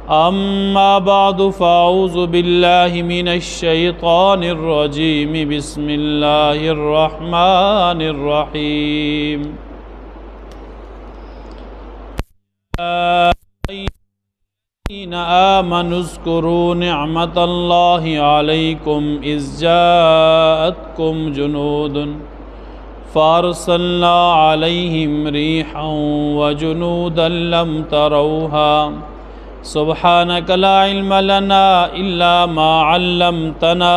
أما بعد فأعوذ بالله من الشيطان الرجيم بسم الله الرحمن الرحيم يا الذين آمنوا اذكروا نعمة الله عليكم إذ جاءتكم جنود فأرسلنا عليهم ريحا وجنودا لم تروها سبحانك لا علم لنا إلا ما علمتنا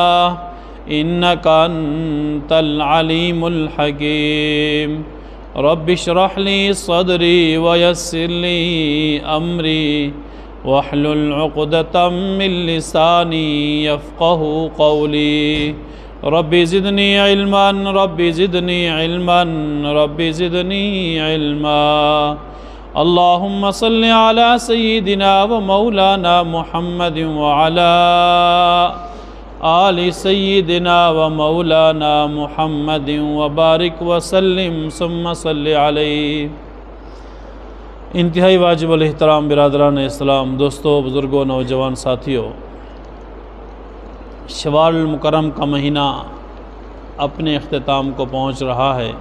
إنك أنت العليم الحكيم رب اشرح لي صدري ويسر لي أمري واحلل عقدة من لساني يفقه قولي رب زدني علما رب زدني علما رب زدني علما اللهم صل على سيدنا ومولانا محمد وعلى آل سيدنا ومولانا محمد وبارك وسلم ثم صل علیہ۔ انتہائی واجب الاحترام برادران اسلام، دوستو، بزرگوں، نوجوان ساتھیوں، شوال المکرم کا مہینہ اپنے اختتام کو پہنچ رہا ہے۔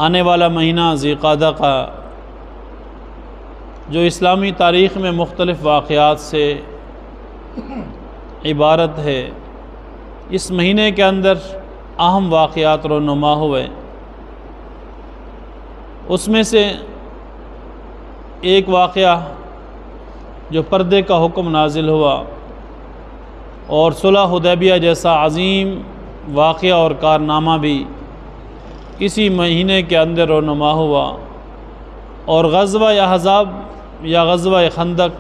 آنے والا مہینہ ذی قعدہ کا جو اسلامی تاریخ میں مختلف واقعات سے عبارت ہے، اس مہینے کے اندر اہم واقعات رونما ہوئے۔ اس میں سے ایک واقعہ جو پردے کا حکم نازل ہوا اور صلح حدیبیہ جیسا عظیم واقعہ اور کارنامہ بھی اسی مہینے کے اندر رونما ہوا، اور غزوہ احزاب یا غزوہ خندق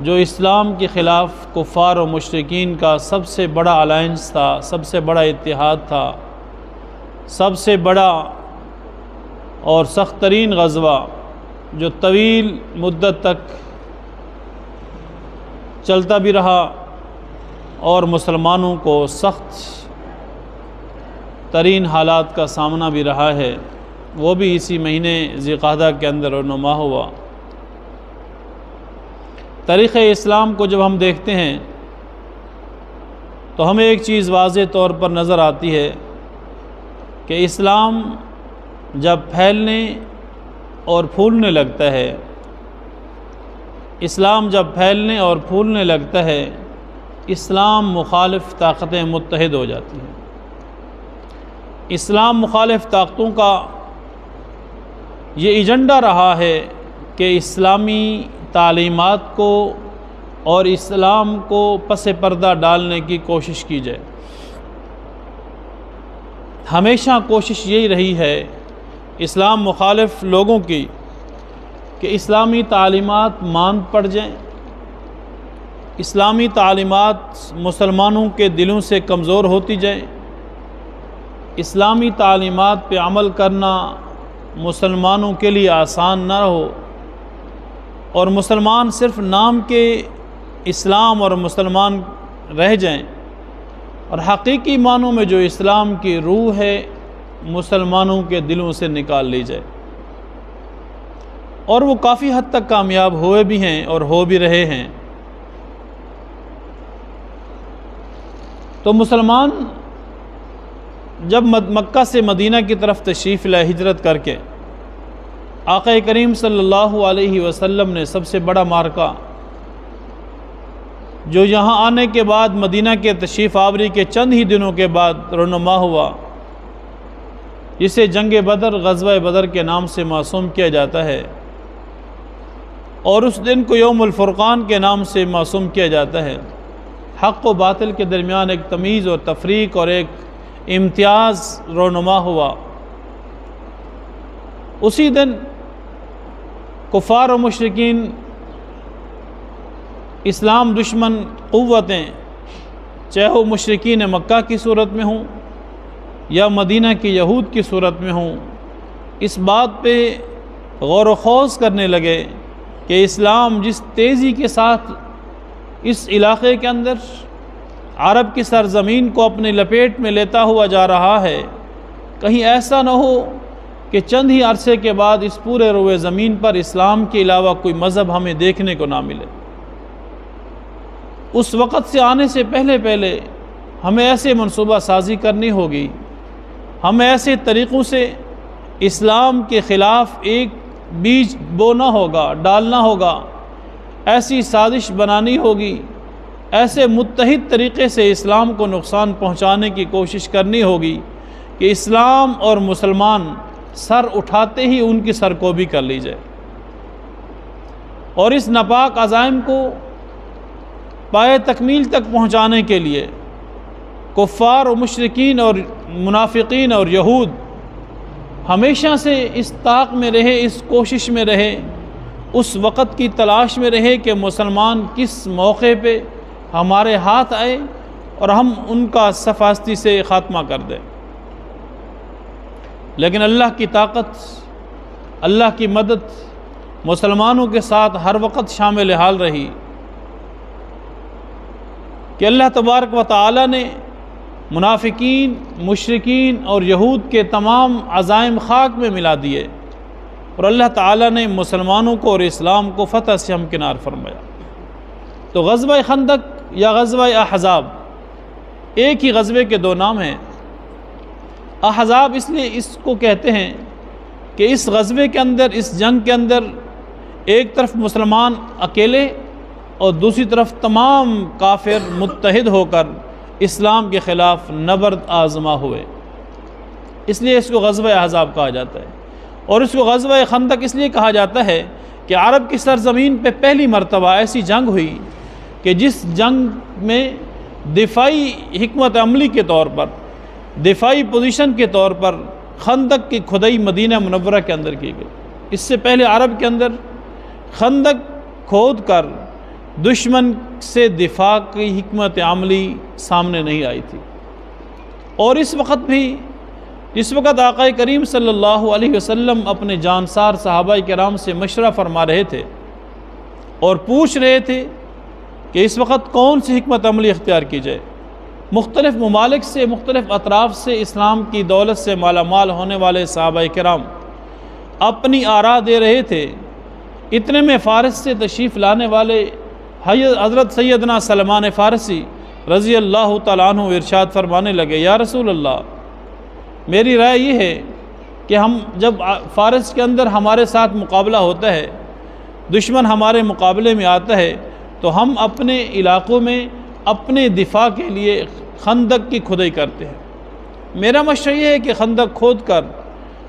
جو اسلام کے خلاف کفار و مشرکین کا سب سے بڑا الائنس تھا، سب سے بڑا اتحاد تھا، سب سے بڑا اور سخت ترین غزوہ جو طویل مدت تک چلتا بھی رہا اور مسلمانوں کو سخت ترین حالات کا سامنا بھی رہا ہے، وہ بھی اسی مہینے ذی قعدہ کے اندر رونما ہوا۔ تاریخ اسلام کو جب ہم دیکھتے ہیں تو ہمیں ایک چیز واضح طور پر نظر آتی ہے کہ اسلام جب پھیلنے اور پھولنے لگتا ہے، اسلام جب پھیلنے اور پھولنے لگتا ہے، اسلام مخالف طاقتیں متحد ہو جاتی ہیں۔ اسلام مخالف طاقتوں کا یہ ایجنڈا رہا ہے کہ اسلامی تعلیمات کو اور اسلام کو پس پردہ ڈالنے کی کوشش کی جائے۔ ہمیشہ کوشش یہی رہی ہے اسلام مخالف لوگوں کی کہ اسلامی تعلیمات ماند پڑ جائیں، اسلامی تعلیمات مسلمانوں کے دلوں سے کمزور ہوتی جائیں، اسلامی تعلیمات پہ عمل کرنا مسلمانوں کے لیے آسان نہ ہو، اور مسلمان صرف نام کے اسلام اور مسلمان رہ جائیں، اور حقیقی معنوں میں جو اسلام کی روح ہے مسلمانوں کے دلوں سے نکال لی جائے۔ اور وہ کافی حد تک کامیاب ہوئے بھی ہیں اور ہو بھی رہے ہیں۔ تو مسلمان جب مکہ سے مدینہ کی طرف تشریف لائے ہجرت کر کے، آقا کریم صلی اللہ علیہ وسلم نے سب سے بڑا معرکہ جو یہاں آنے کے بعد مدینہ کے تشریف آوری کے چند ہی دنوں کے بعد رونما ہوا، جسے جنگ بدر، غزوہ بدر کے نام سے موسوم کیا جاتا ہے، اور اس دن کو یوم الفرقان کے نام سے موسوم کیا جاتا ہے۔ حق و باطل کے درمیان ایک تمیز اور تفریق اور ایک امتیاز رونما ہوا۔ اسی دن کفار و مشرکین، اسلام دشمن قوتیں، چاہے وہ مشرکین مکہ کی صورت میں ہوں یا مدینہ کی یہود کی صورت میں ہوں، اس بات پہ غور و خوض کرنے لگے کہ اسلام جس تیزی کے ساتھ اس علاقے کے اندر عرب کی سرزمین کو اپنے لپیٹ میں لیتا ہوا جا رہا ہے، کہیں ایسا نہ ہو کہ چند ہی عرصے کے بعد اس پورے روئے زمین پر اسلام کے علاوہ کوئی مذہب ہمیں دیکھنے کو نہ ملے۔ اس وقت سے آنے سے پہلے ہمیں ایسے منصوبہ سازی کرنی ہوگی، ہمیں ایسے طریقوں سے اسلام کے خلاف ایک بیج بونا ہوگا، ڈالنا ہوگا، ایسی سازش بنانی ہوگی، ایسے متحد طریقے سے اسلام کو نقصان پہنچانے کی کوشش کرنی ہوگی کہ اسلام اور مسلمان سر اٹھاتے ہی ان کی سرکوبی کر لی جائے، اور اس ناپاک عزائم کو پائے تکمیل تک پہنچانے کے لیے کفار و مشرکین اور منافقین اور یہود ہمیشہ سے اس طاق میں رہے، اس کوشش میں رہے، اس وقت کی تلاش میں رہے کہ مسلمان کس موقع پہ ہمارے ہاتھ آئے اور ہم ان کا صفاستی سے خاتمہ کر دیں۔ لیکن اللہ کی طاقت، اللہ کی مدد مسلمانوں کے ساتھ ہر وقت شامل حال رہی کہ اللہ تبارک و تعالی نے منافقین، مشرکین اور یہود کے تمام عزائم خاک میں ملا دیے، اور اللہ تعالی نے مسلمانوں کو اور اسلام کو فتح سے ہمکنار فرمایا۔ تو غزوہ خندق یا غزوہ احزاب ایک ہی غزوے کے دو نام ہیں۔ احزاب اس لیے اس کو کہتے ہیں کہ اس غزوے کے اندر، اس جنگ کے اندر ایک طرف مسلمان اکیلے اور دوسری طرف تمام کافر متحد ہو کر اسلام کے خلاف نبرد آزما ہوئے، اس لیے اس کو غزوہ احزاب کہا جاتا ہے۔ اور اس کو غزوہ خندق اس لیے کہا جاتا ہے کہ عرب کی سرزمین پہ پہلی مرتبہ ایسی جنگ ہوئی کہ جس جنگ میں دفاعی حکمت عملی کے طور پر، دفاعی پوزیشن کے طور پر خندق کی کھدائی مدینہ منورہ کے اندر کی گئی۔ اس سے پہلے عرب کے اندر خندق کھود کر دشمن سے دفاع کی حکمت عملی سامنے نہیں آئی تھی۔ اور اس وقت بھی، جس وقت آقا کریم صلی اللہ علیہ وسلم اپنے جانسار صحابہ کرام سے مشورہ فرما رہے تھے اور پوچھ رہے تھے کہ اس وقت کون سی حکمت عملی اختیار کی جائے، مختلف ممالک سے، مختلف اطراف سے اسلام کی دولت سے مالا مال ہونے والے صحابہ کرام اپنی آراء دے رہے تھے، اتنے میں فارس سے تشریف لانے والے حضرت سیدنا سلمان فارسی رضی اللہ تعالیٰ عنہ ارشاد فرمانے لگے، یا رسول اللہ، میری رائے یہ ہے کہ ہم جب فارس کے اندر ہمارے ساتھ مقابلہ ہوتا ہے، دشمن ہمارے مقابلے میں آتا ہے، تو ہم اپنے علاقوں میں اپنے دفاع کے لیے خندق کی کھدائی کرتے ہیں۔ میرا مشورہ یہ ہے کہ خندق کھود کر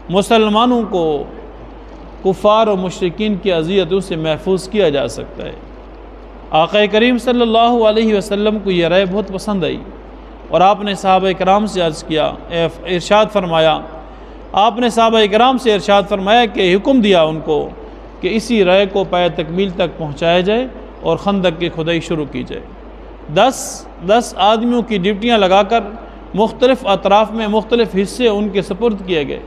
مسلمانوں کو کفار و مشرکین کی اذیتوں سے محفوظ کیا جا سکتا ہے۔ آقا کریم صلی اللہ علیہ وسلم کو یہ رائے بہت پسند آئی، اور آپ نے صحابہ کرام سے عرض کیا، ارشاد فرمایا، آپ نے صحابہ کرام سے ارشاد فرمایا کہ حکم دیا ان کو کہ اسی رائے کو پائے تکمیل تک پہنچایا جائے اور خندق کی کھدائی شروع کی جائے۔ 10 آدمیوں کی ڈیوٹیاں لگا کر مختلف اطراف میں مختلف حصے ان کے سپرد کیے گئے،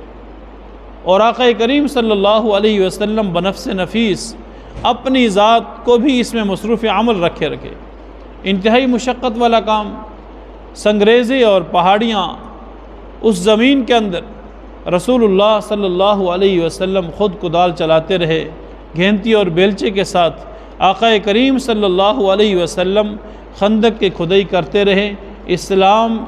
اور آقا کریم صلی اللہ علیہ وسلم بنفس نفیس اپنی ذات کو بھی اس میں مصروف عمل رکھے۔ انتہائی مشقت والا کام، سنگریزے اور پہاڑیاں، اس زمین کے اندر رسول اللہ صلی اللہ علیہ وسلم خود کدال چلاتے رہے، گھینتی اور بیلچے کے ساتھ آقا کریم صلی اللہ علیہ وسلم خندق کی کھدائی کرتے رہے۔ اسلام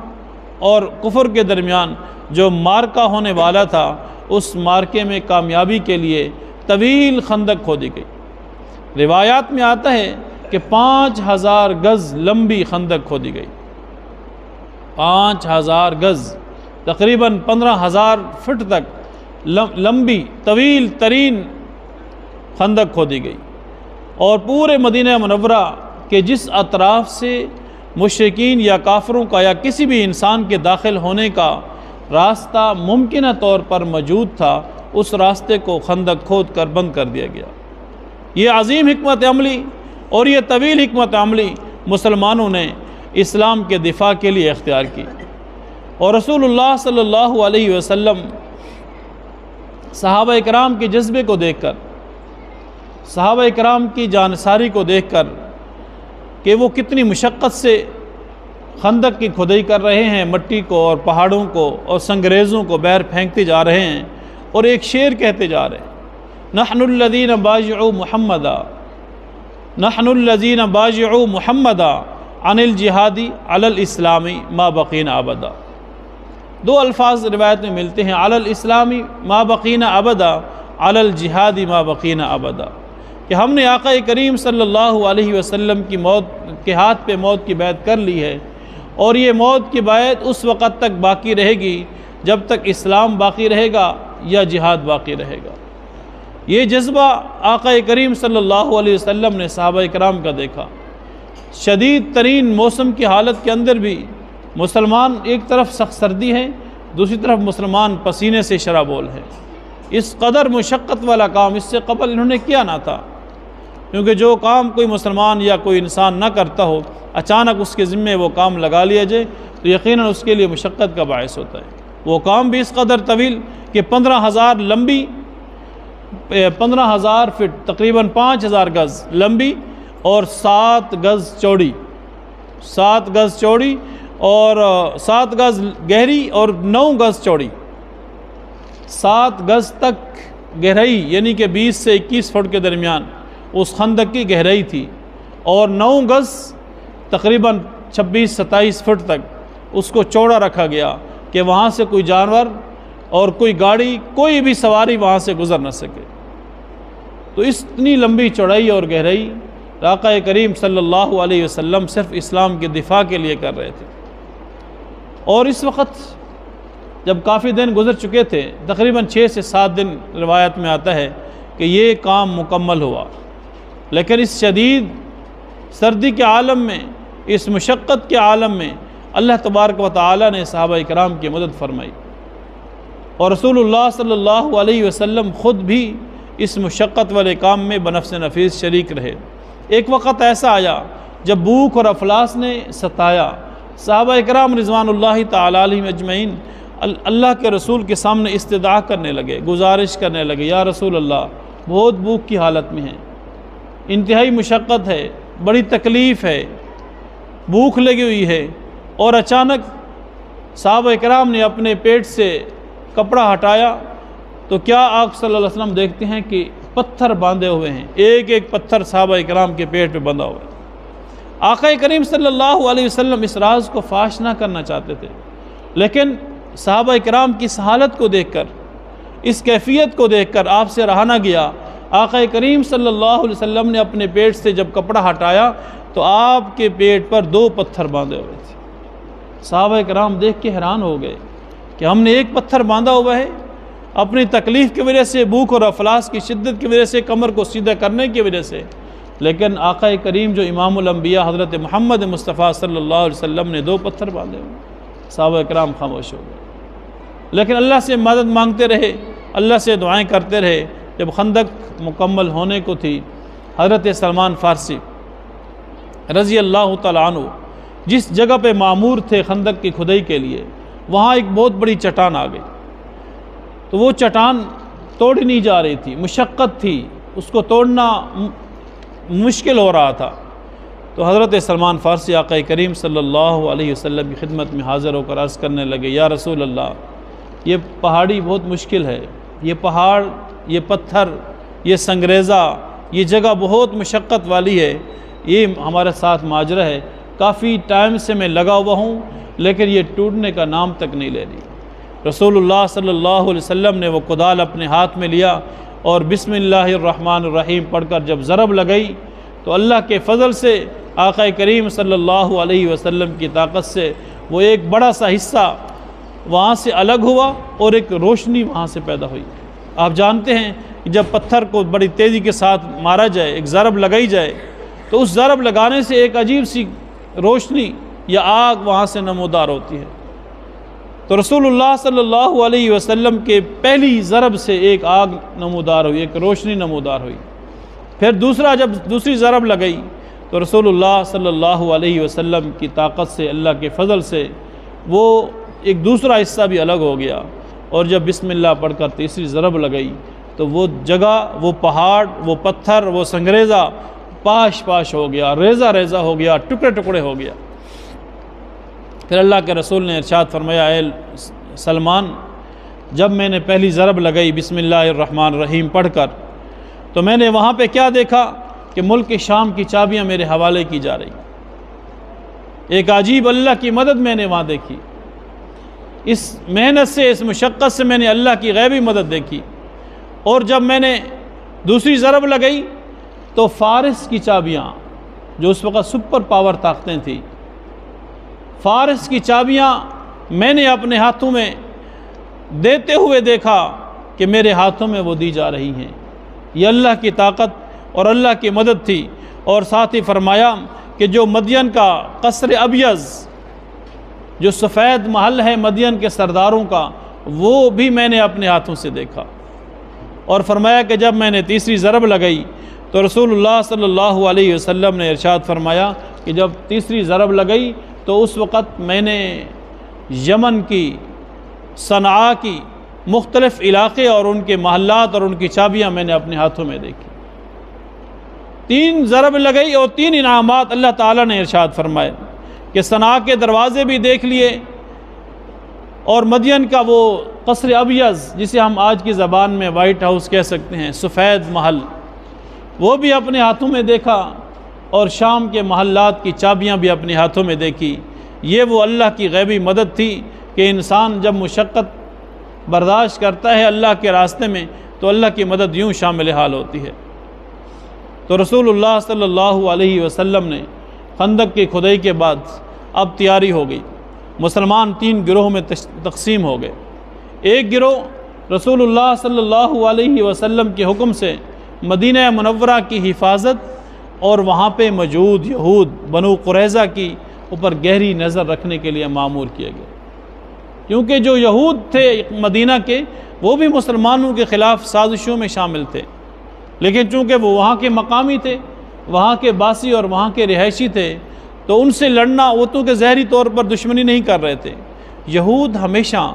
اور کفر کے درمیان جو مارکہ ہونے والا تھا، اس مارکے میں کامیابی کے لیے طویل خندق کھودی گئی۔ روایات میں آتا ہے کہ 5000 گز لمبی خندق کھودی گئی، 5000 گز، تقریباً 15000 فٹ تک لمبی طویل ترین خندق کھودی گئی، اور پورے مدینہ منورہ کے جس اطراف سے مشرکین یا کافروں کا یا کسی بھی انسان کے داخل ہونے کا راستہ ممکنہ طور پر موجود تھا، اس راستے کو خندق کھود کر بند کر دیا گیا۔ یہ عظیم حکمت عملی اور یہ طویل حکمت عملی مسلمانوں نے اسلام کے دفاع کے لیے اختیار کی، اور رسول اللہ صلی اللہ علیہ وسلم صحابہ کرام کے جذبے کو دیکھ کر، صحابہ کرام کی جانساری کو دیکھ کر کہ وہ کتنی مشقت سے خندق کی کھدائی کر رہے ہیں، مٹی کو اور پہاڑوں کو اور سنگریزوں کو باہر پھینکتے جا رہے ہیں، اور ایک شعر کہتے جا رہے ہیں، نحن الذین باجعوا محمدا، نحن الذین باجعوا محمدا عن الجہاد علی الاسلام ما بقینا ابدا۔ دو الفاظ روایت میں ملتے ہیں، علی الاسلام ما بقینا ابدا، علی الجہاد ما بقینا ابدا، کہ ہم نے آقا کریم صلی اللہ علیہ وسلم کی موت کے ہاتھ پہ موت کی بیعت کر لی ہے، اور یہ موت کی بیعت اس وقت تک باقی رہے گی جب تک اسلام باقی رہے گا یا جہاد باقی رہے گا۔ یہ جذبہ آقا کریم صلی اللہ علیہ وسلم نے صحابہ کرام کا دیکھا۔ شدید ترین موسم کی حالت کے اندر بھی مسلمان ایک طرف سخت سردی ہے، دوسری طرف مسلمان پسینے سے شرابول ہیں۔ اس قدر مشقت والا کام اس سے قبل انہوں نے کیا نہ تھا، کیونکہ جو کام کوئی مسلمان یا کوئی انسان نہ کرتا ہو، اچانک اس کے ذمے وہ کام لگا لیا جائے تو یقیناً اس کے لیے مشقت کا باعث ہوتا ہے۔ وہ کام بھی اس قدر طویل کہ 15,000 لمبی، 15,000 فٹ، تقریباً 5,000 گز لمبی اور 7 گز چوڑی، 7 گز چوڑی اور 7 گز گہری اور 9 گز چوڑی، 7 گز تک گہرائی، یعنی کہ 20 سے 21 فٹ کے درمیان اس خندق کی گہرائی تھی، اور 9 گز تقریباً 26-27 فٹ تک اس کو چوڑا رکھا گیا کہ وہاں سے کوئی جانور اور کوئی گاڑی، کوئی بھی سواری وہاں سے گزر نہ سکے۔ تو اتنی لمبی چوڑائی اور گہرائی آقا کریم صلی اللہ علیہ وسلم صرف اسلام کے دفاع کے لیے کر رہے تھے، اور اس وقت جب کافی دن گزر چکے تھے، تقریباً 6 سے 7 دن روایت میں آتا ہے کہ یہ کام مکمل ہوا، لیکن اس شدید سردی کے عالم میں، اس مشقت کے عالم میں اللہ تبارک و تعالی نے صحابہ کرام کی مدد فرمائی، اور رسول اللہ صلی اللہ علیہ وسلم خود بھی اس مشقت والے کام میں بنفس نفیس شریک رہے۔ ایک وقت ایسا آیا جب بھوک اور افلاس نے ستایا، صحابہ کرام رضوان اللہ تعالی علیہم اجمعین اللہ کے رسول کے سامنے استدعا کرنے لگے، گزارش کرنے لگے، یا رسول اللہ بہت بھوک کی حالت میں ہیں، انتہائی مشقت ہے، بڑی تکلیف ہے، بھوک لگی ہوئی ہے، اور اچانک صحابہ کرام نے اپنے پیٹ سے کپڑا ہٹایا تو کیا آپ صلی اللہ علیہ وسلم دیکھتے ہیں کہ پتھر باندھے ہوئے ہیں، ایک ایک پتھر صحابہ کرام کے پیٹ پہ بندھا ہوا ہے۔ آقا کریم صلی اللہ علیہ وسلم اس راز کو فاش نہ کرنا چاہتے تھے، لیکن صحابہ کرام کی اس حالت کو دیکھ کر، اس کیفیت کو دیکھ کر آپ سے رہا نہ گیا۔ آقا کریم صلی اللہ علیہ وسلم نے اپنے پیٹ سے جب کپڑا ہٹایا تو آپ کے پیٹ پر 2 پتھر باندھے ہوئے تھے۔ صحابہ کرام دیکھ کے حیران ہو گئے کہ ہم نے ایک پتھر باندھا ہوا ہے، اپنی تکلیف کی وجہ سے، بھوک اور افلاس کی شدت کی وجہ سے، کمر کو سیدھا کرنے کی وجہ سے، لیکن آقا کریم جو امام الانبیاء حضرت محمد مصطفیٰ صلی اللہ علیہ وسلم نے 2 پتھر باندھے ہوئے۔ صحابہ کرام خاموش ہو گئے، لیکن اللہ سے مدد مانگتے رہے، اللہ سے دعائیں کرتے رہے۔ جب خندق مکمل ہونے کو تھی، حضرت سلمان فارسی رضی اللہ تعالیٰ عنہ جس جگہ پہ معمور تھے خندق کی کھدائی کے لیے، وہاں ایک بہت بڑی چٹان آ گئی، تو وہ چٹان توڑی نہیں جا رہی تھی، مشقت تھی، اس کو توڑنا مشکل ہو رہا تھا۔ تو حضرت سلمان فارسی آقا کریم صلی اللہ علیہ وسلم کی خدمت میں حاضر ہو کر عرض کرنے لگے، یا رسول اللہ یہ پہاڑی بہت مشکل ہے، یہ پہاڑ، یہ پتھر، یہ سنگریزہ، یہ جگہ بہت مشقت والی ہے، یہ ہمارے ساتھ ماجرا ہے، کافی ٹائم سے میں لگا ہوا ہوں لیکن یہ ٹوٹنے کا نام تک نہیں لے رہی۔ رسول اللہ صلی اللہ علیہ وسلم نے وہ کدال اپنے ہاتھ میں لیا اور بسم اللہ الرحمن الرحیم پڑھ کر جب ضرب لگائی تو اللہ کے فضل سے، آقا کریم صلی اللہ علیہ وسلم کی طاقت سے وہ ایک بڑا سا حصہ وہاں سے الگ ہوا اور ایک روشنی وہاں سے پیدا ہوئی۔ آپ جانتے ہیں کہ جب پتھر کو بڑی تیزی کے ساتھ مارا جائے، ایک ضرب لگائی جائے، تو اس ضرب لگانے سے ایک عجیب سی روشنی یا آگ وہاں سے نمودار ہوتی ہے۔ تو رسول اللہ صلی اللہ علیہ وسلم کے پہلی ضرب سے ایک آگ نمودار ہوئی، ایک روشنی نمودار ہوئی۔ پھر جب دوسری ضرب لگئی تو رسول اللہ صلی اللہ علیہ وسلم کی طاقت سے، اللہ کے فضل سے وہ ایک دوسرا حصہ بھی الگ ہو گیا، اور جب بسم اللہ پڑھ کر تیسری ضرب لگئی تو وہ جگہ، وہ پہاڑ، وہ پتھر، وہ سنگریزہ پاش پاش ہو گیا، ریزہ ریزہ ہو گیا، ٹکڑے ٹکڑے ہو گیا۔ پھر اللہ کے رسول نے ارشاد فرمایا، اے سلمان جب میں نے پہلی ضرب لگائی بسم اللہ الرحمن الرحیم پڑھ کر، تو میں نے وہاں پہ کیا دیکھا کہ ملک شام کی چابیاں میرے حوالے کی جا رہی۔ ایک عجیب اللہ کی مدد میں نے وہاں دیکھی، اس محنت سے، اس مشقت سے میں نے اللہ کی غیبی مدد دیکھی۔ اور جب میں نے دوسری ضرب لگائی تو فارس کی چابیاں، جو اس وقت سپر پاور طاقتیں تھیں، فارس کی چابیاں میں نے اپنے ہاتھوں میں دیتے ہوئے دیکھا کہ میرے ہاتھوں میں وہ دی جا رہی ہیں۔ یہ اللہ کی طاقت اور اللہ کی مدد تھی۔ اور ساتھ ہی فرمایا کہ جو مدین کا قصر ابیض، جو سفید محل ہے مدین کے سرداروں کا، وہ بھی میں نے اپنے ہاتھوں سے دیکھا۔ اور فرمایا کہ جب میں نے تیسری ضرب لگائی تو رسول اللہ صلی اللہ علیہ وسلم نے ارشاد فرمایا کہ جب تیسری ضرب لگائی تو اس وقت میں نے یمن کی، صنعاء کی مختلف علاقے اور ان کے محلات اور ان کی چابیاں میں نے اپنے ہاتھوں میں دیکھی۔ 3 ضرب لگائی اور 3 انعامات اللہ تعالیٰ نے ارشاد فرمائے کہ صنعاء کے دروازے بھی دیکھ لیے، اور مدین کا وہ قصر ابیض جسے ہم آج کی زبان میں وائٹ ہاؤس کہہ سکتے ہیں، سفید محل، وہ بھی اپنے ہاتھوں میں دیکھا، اور شام کے محلات کی چابیاں بھی اپنے ہاتھوں میں دیکھی۔ یہ وہ اللہ کی غیبی مدد تھی کہ انسان جب مشقت برداشت کرتا ہے اللہ کے راستے میں تو اللہ کی مدد یوں شامل حال ہوتی ہے۔ تو رسول اللہ صلی اللہ علیہ وسلم نے خندق کی کھدائی کے بعد اب تیاری ہو گئی، مسلمان 3 گروہ میں تقسیم ہو گئے۔ ایک گروہ رسول اللہ صلی اللہ علیہ وسلم کے حکم سے مدینہ منورہ کی حفاظت اور وہاں پہ موجود یہود بنو قریظہ کی اوپر گہری نظر رکھنے کے لیے مامور کیا گیا، کیونکہ جو یہود تھے مدینہ کے وہ بھی مسلمانوں کے خلاف سازشوں میں شامل تھے، لیکن چونکہ وہ وہاں کے مقامی تھے، وہاں کے باسی اور وہاں کے رہائشی تھے، تو ان سے لڑنا وہ تو کہ ظاہری طور پر دشمنی نہیں کر رہے تھے۔ یہود ہمیشہ،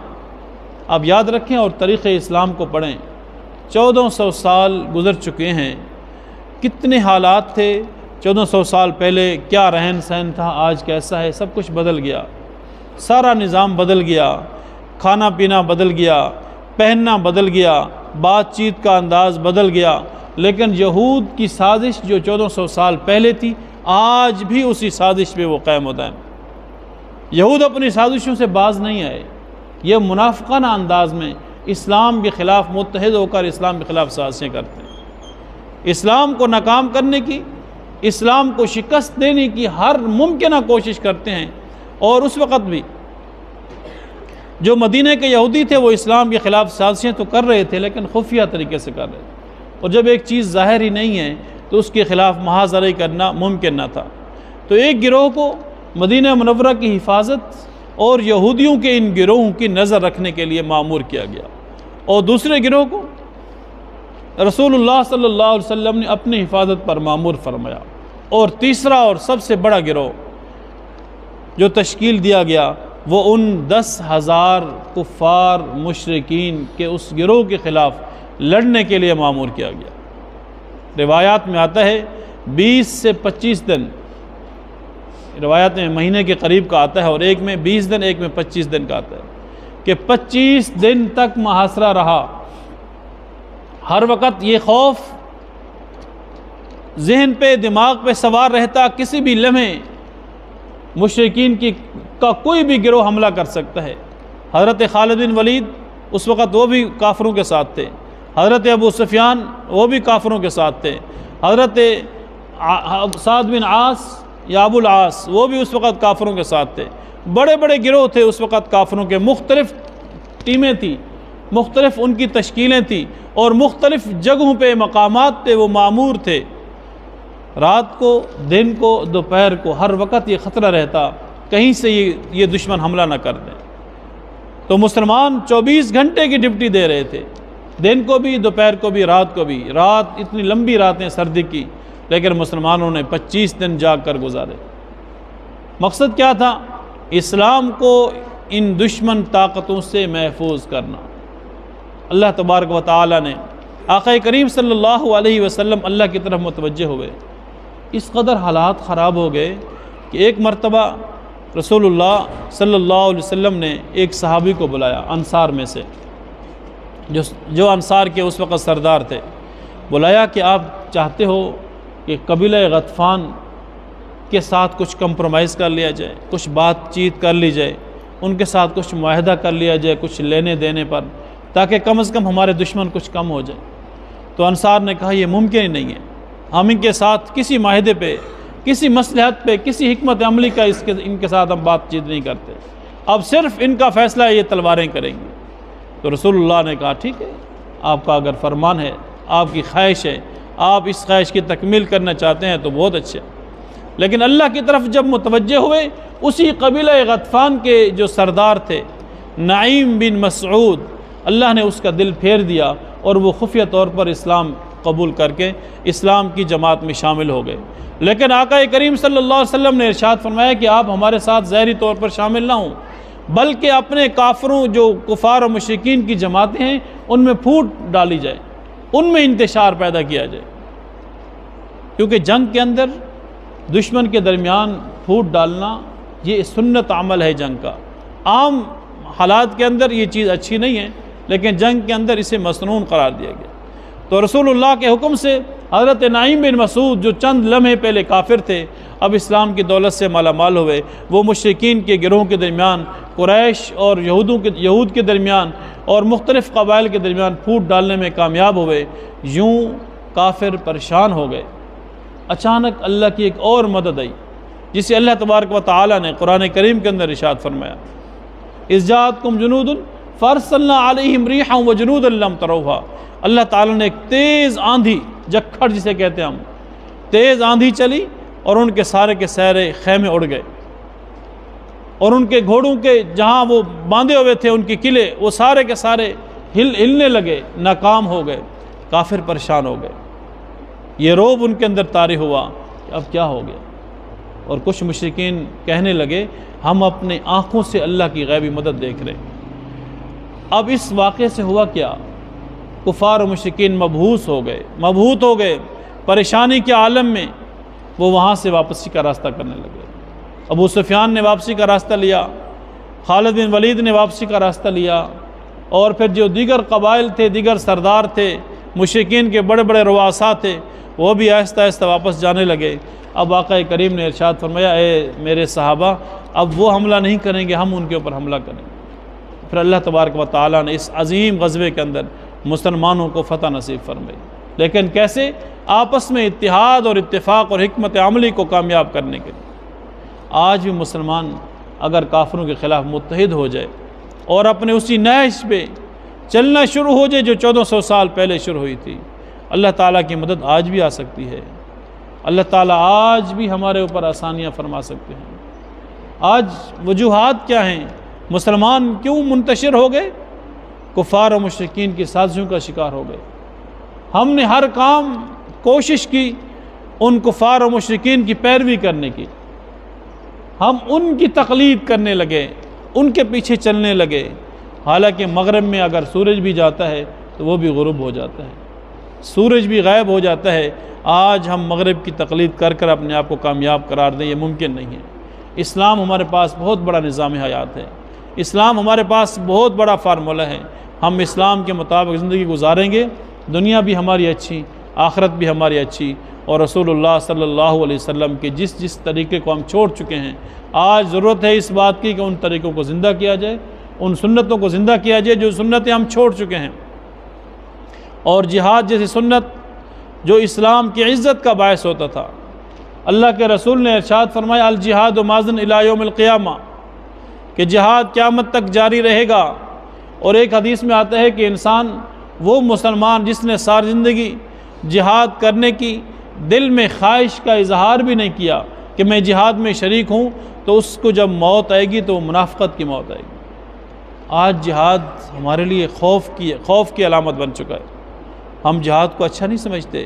آپ یاد رکھیں اور تاریخ اسلام کو پڑھیں، 1400 سال گزر چکے ہیں، کتنے حالات تھے 1400 سال پہلے، کیا رہن سہن تھا، آج کیسا ہے، سب کچھ بدل گیا، سارا نظام بدل گیا، کھانا پینا بدل گیا، پہننا بدل گیا، بات چیت کا انداز بدل گیا، لیکن یہود کی سازش جو 1400 سال پہلے تھی آج بھی اسی سازش پہ وہ قائم و دائم۔ یہود اپنی سازشوں سے باز نہیں آئے، یہ منافقانہ انداز میں اسلام کے خلاف متحد ہو کر اسلام کے خلاف سازشیں کرتے ہیں، اسلام کو ناکام کرنے کی، اسلام کو شکست دینے کی ہر ممکنہ کوشش کرتے ہیں۔ اور اس وقت بھی جو مدینہ کے یہودی تھے وہ اسلام کے خلاف سازشیں تو کر رہے تھے، لیکن خفیہ طریقے سے کر رہے تھے، اور جب ایک چیز ظاہر ہی نہیں ہے تو اس کے خلاف محاذرہ کرنا ممکن نہ تھا۔ تو ایک گروہ کو مدینہ منورہ کی حفاظت اور یہودیوں کے ان گروہوں کی نظر رکھنے کے لیے مامور کیا گیا، اور دوسرے گروہ کو رسول اللہ صلی اللہ علیہ وسلم نے اپنی حفاظت پر مامور فرمایا۔ اور تیسرا اور سب سے بڑا گروہ جو تشکیل دیا گیا وہ ان 10,000 کفار مشرکین کے اس گروہ کے خلاف لڑنے کے لیے مامور کیا گیا۔ روایات میں آتا ہے 20 سے 25 دن، روایات میں مہینے کے قریب کا آتا ہے، اور ایک میں 20 دن، ایک میں 25 دن کا آتا ہے، کہ 25 دن تک محاصرہ رہا۔ ہر وقت یہ خوف ذہن پہ، دماغ پہ سوار رہتا، کسی بھی لمحے مشرکین کا کوئی بھی گروہ حملہ کر سکتا ہے۔ حضرت خالد بن ولید اس وقت وہ بھی کافروں کے ساتھ تھے، حضرت ابو سفیان وہ بھی کافروں کے ساتھ تھے، حضرت سعد بن عاص یا ابو العاص وہ بھی اس وقت کافروں کے ساتھ تھے۔ بڑے بڑے گروہ تھے اس وقت کافروں کے، مختلف ٹیمیں تھیں، مختلف ان کی تشکیلیں تھیں، اور مختلف جگہوں پہ مقامات تھے، وہ مامور تھے۔ رات کو، دن کو، دوپہر کو، ہر وقت یہ خطرہ رہتا کہیں سے یہ دشمن حملہ نہ کر دیں۔ تو مسلمان 24 گھنٹے کی ڈیوٹی دے رہے تھے، دن کو بھی، دوپہر کو بھی، رات کو بھی۔ رات اتنی لمبی راتیں سردی کی، لیکن مسلمانوں نے 25 دن جاگ کر گزارے۔ مقصد کیا تھا؟ اسلام کو ان دشمن طاقتوں سے محفوظ کرنا۔ اللہ تبارک و تعالی نے آقا کریم صلی اللہ علیہ وسلم اللہ کی طرف متوجہ ہوئے، اس قدر حالات خراب ہو گئے کہ ایک مرتبہ رسول اللہ صلی اللہ علیہ وسلم نے ایک صحابی کو بلایا انصار میں سے، جو انصار کے اس وقت سردار تھے، بلایا کہ آپ چاہتے ہو کہ قبیلہ غطفان کے ساتھ کچھ کمپرومائز کر لیا جائے، کچھ بات چیت کر لی جائے، ان کے ساتھ کچھ معاہدہ کر لیا جائے کچھ لینے دینے پر، تاکہ کم از کم ہمارے دشمن کچھ کم ہو جائے۔ تو انصار نے کہا یہ ممکن ہی نہیں ہے، ہم ان کے ساتھ کسی معاہدے پہ، کسی مصلحت پہ، کسی حکمت عملی کا ان کے ساتھ ہم بات چیت نہیں کرتے، اب صرف ان کا فیصلہ یہ تلواریں کریں گے۔ تو رسول اللہ نے کہا ٹھیک ہے، آپ کا اگر فرمان ہے، آپ کی خواہش ہے، آپ اس خواہش کی تکمیل کرنا چاہتے ہیں تو بہت اچھا۔ لیکن اللہ کی طرف جب متوجہ ہوئے، اسی قبیلہ غطفان کے جو سردار تھے نعیم بن مسعود، اللہ نے اس کا دل پھیر دیا اور وہ خفیہ طور پر اسلام قبول کر کے اسلام کی جماعت میں شامل ہو گئے۔ لیکن آقا کریم صلی اللہ علیہ وسلم نے ارشاد فرمایا کہ آپ ہمارے ساتھ ظاہری طور پر شامل نہ ہوں، بلکہ اپنے کافروں جو کفار و مشرکین کی جماعتیں ہیں ان میں پھوٹ ڈالی جائے، ان میں انتشار پیدا کیا جائے، کیونکہ جنگ کے اندر دشمن کے درمیان پھوٹ ڈالنا یہ سنت عمل ہے جنگ کا۔ عام حالات کے اندر یہ چیز اچھی نہیں ہے، لیکن جنگ کے اندر اسے مسنون قرار دیا گیا۔ تو رسول اللہ کے حکم سے حضرت نعیم بن مسعود جو چند لمحے پہلے کافر تھے، اب اسلام کی دولت سے مالا مال ہوئے، وہ مشرکین کے گروہ کے درمیان، قریش اور یہود کے درمیان اور مختلف قبائل کے درمیان پھوٹ ڈالنے میں کامیاب ہوئے۔ یوں کافر پریشان ہو گئے۔ اچانک اللہ کی ایک اور مدد آئی، جسے اللہ تبارک و تعالیٰ نے قرآن کریم کے اندر ارشاد فرمایا، اذ جاءتکم جنود فارسلنا علیہم ریحا وجنودا لم تروها۔ اللہ تعالیٰ نے ایک تیز آندھی، جکھڑ جسے کہتے ہیں ہم، تیز آندھی چلی اور ان کے سارے خیمے اڑ گئے، اور ان کے گھوڑوں کے جہاں وہ باندھے ہوئے تھے ان کے قلعے، وہ سارے کے سارے ہلنے لگے، ناکام ہو گئے، کافر پریشان ہو گئے۔ یہ رعب ان کے اندر طاری ہوا کہ اب کیا ہو گیا، اور کچھ مشرکین کہنے لگے ہم اپنے آنکھوں سے اللہ کی غیبی مدد دیکھ رہے ہیں۔ اب اس واقعے سے ہوا کیا، کفار و مشرکین مبہوت ہو گئے، پریشانی کے عالم میں وہ وہاں سے واپسی کا راستہ کرنے لگے۔ ابو سفیان نے واپسی کا راستہ لیا، خالد بن ولید نے واپسی کا راستہ لیا، اور پھر جو دیگر قبائل تھے، دیگر سردار تھے، مشرکین کے بڑے بڑے رؤساء تھے، وہ بھی آہستہ آہستہ واپس جانے لگے۔ اب آقا کریم نے ارشاد فرمایا اے میرے صحابہ، اب وہ حملہ نہیں کریں گے، ہم ان کے اوپر حملہ کریں گے۔ پھر اللہ تبارک و تعالیٰ نے اس عظیم غزوے کے اندر مسلمانوں کو فتح نصیب فرمائی، لیکن کیسے؟ آپس میں اتحاد اور اتفاق اور حکمت عملی کو کامیاب کرنے کے لیے۔ آج بھی مسلمان اگر کافروں کے خلاف متحد ہو جائے اور اپنے اسی نہج پہ چلنا شروع ہو جائے جو 1400 سال پہلے شروع ہوئی تھی، اللہ تعالیٰ کی مدد آج بھی آ سکتی ہے۔ اللہ تعالیٰ آج بھی ہمارے اوپر آسانیاں فرما سکتے ہیں۔ آج وجوہات کیا ہیں؟ مسلمان کیوں منتشر ہو گئے؟ کفار و مشرکین کی سازشوں کا شکار ہو گئے۔ ہم نے ہر کام کوشش کی ان کفار و مشرکین کی پیروی کرنے کی، ہم ان کی تقلید کرنے لگے، ان کے پیچھے چلنے لگے، حالانکہ مغرب میں اگر سورج بھی جاتا ہے تو وہ بھی غروب ہو جاتا ہے، سورج بھی غائب ہو جاتا ہے۔ آج ہم مغرب کی تقلید کر کر اپنے آپ کو کامیاب قرار دیں، یہ ممکن نہیں ہے۔ اسلام ہمارے پاس بہت بڑا نظام حیات ہے، اسلام ہمارے پاس بہت بڑا فارمولہ ہے۔ ہم اسلام کے مطابق زندگی گزاریں گے، دنیا بھی ہماری اچھی، آخرت بھی ہماری اچھی، اور رسول اللہ صلی اللہ علیہ وسلم کے جس طریقے کو ہم چھوڑ چکے ہیں، آج ضرورت ہے اس بات کی کہ ان طریقوں کو زندہ کیا جائے، ان سنتوں کو زندہ کیا جائے جو سنتیں ہم چھوڑ چکے ہیں۔ اور جہاد جیسی سنت جو اسلام کی عزت کا باعث ہوتا تھا، اللہ کے رسول نے ارشاد فرمایا الجہاد ماضٍ الی یوم القیامہ، کہ جہاد قیامت تک جاری رہے گا۔ اور ایک حدیث میں آتا ہے کہ انسان وہ مسلمان جس نے ساری زندگی جہاد کرنے کی دل میں خواہش کا اظہار بھی نہیں کیا کہ میں جہاد میں شریک ہوں، تو اس کو جب موت آئے گی تو وہ منافقت کی موت آئے گی۔ آج جہاد ہمارے لیے خوف کی علامت بن چکا ہے۔ ہم جہاد کو اچھا نہیں سمجھتے،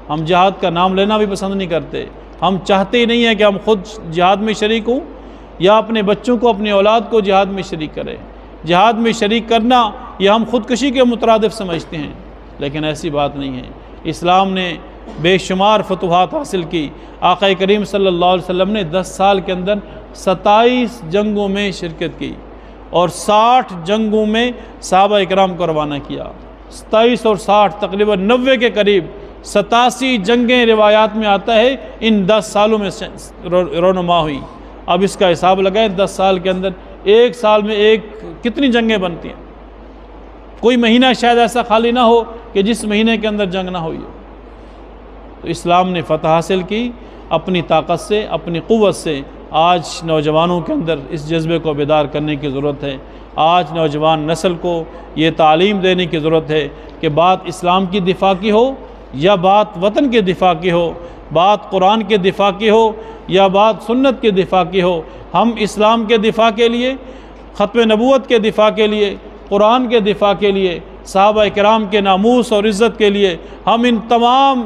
ہم جہاد کا نام لینا بھی پسند نہیں کرتے، ہم چاہتے ہی نہیں ہیں کہ ہم خود جہاد میں شریک ہوں یا اپنے بچوں کو، اپنی اولاد کو جہاد میں شریک کریں۔ جہاد میں شریک کرنا یہ ہم خودکشی کے مترادف سمجھتے ہیں، لیکن ایسی بات نہیں ہے۔ اسلام نے بے شمار فتوحات حاصل کی۔ آقا کریم صلی اللہ علیہ وسلم نے 10 سال کے اندر 27 جنگوں میں شرکت کی، اور 60 جنگوں میں صحابہ اکرام کو روانہ کیا۔ 27 اور 60 تقریباً 90 کے قریب 87 جنگیں روایات میں آتا ہے ان 10 سالوں میں رونما ہوئی۔ اب اس کا حساب لگائیں 10 سال کے اندر ایک سال میں کتنی جنگیں بنتی ہیں؟ کوئی مہینہ شاید ایسا خالی نہ ہو کہ جس مہینے کے اندر جنگ نہ ہوئی ہو۔ تو اسلام نے فتح حاصل کی اپنی طاقت سے، اپنی قوت سے۔ آج نوجوانوں کے اندر اس جذبے کو بیدار کرنے کی ضرورت ہے۔ آج نوجوان نسل کو یہ تعلیم دینے کی ضرورت ہے کہ بات اسلام کی دفاع کی ہو یا بات وطن کے دفاع کی ہو، بات قرآن کے دفاع کی ہو یا بات سنت کے دفاع کی ہو، ہم اسلام کے دفاع کے لیے، ختم نبوت کے دفاع کے لیے، قرآن کے دفاع کے لیے، صحابہ کرام کے ناموس اور عزت کے لیے، ہم ان تمام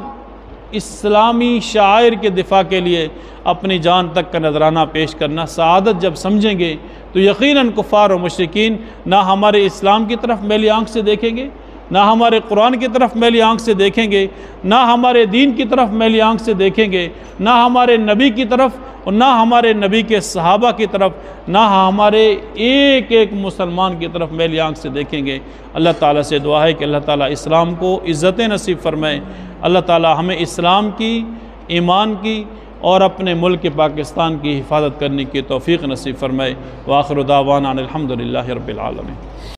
اسلامی شعائر کے دفاع کے لیے اپنی جان تک کا نذرانہ پیش کرنا سعادت جب سمجھیں گے تو یقیناً کفار و مشرکین نہ ہمارے اسلام کی طرف میلی آنکھ سے دیکھیں گے، نہ ہمارے قرآن کی طرف میلی آنکھ سے دیکھیں گے، نہ ہمارے دین کی طرف میلی آنکھ سے دیکھیں گے، نہ ہمارے نبی کی طرف اور نہ ہمارے نبی کے صحابہ کی طرف، نہ ہمارے ایک ایک مسلمان کی طرف میلی آنکھ سے دیکھیں گے۔ اللہ تعالیٰ سے دعا ہے کہ اللہ تعالیٰ اسلام کو عزت نصیب فرمائے۔ اللہ تعالیٰ ہمیں اسلام کی، ایمان کی اور اپنے ملک پاکستان کی حفاظت کرنے کی توفیق نصیب فرمائے۔ وآخر دعوانا ان الحمدللہ رب العالمین۔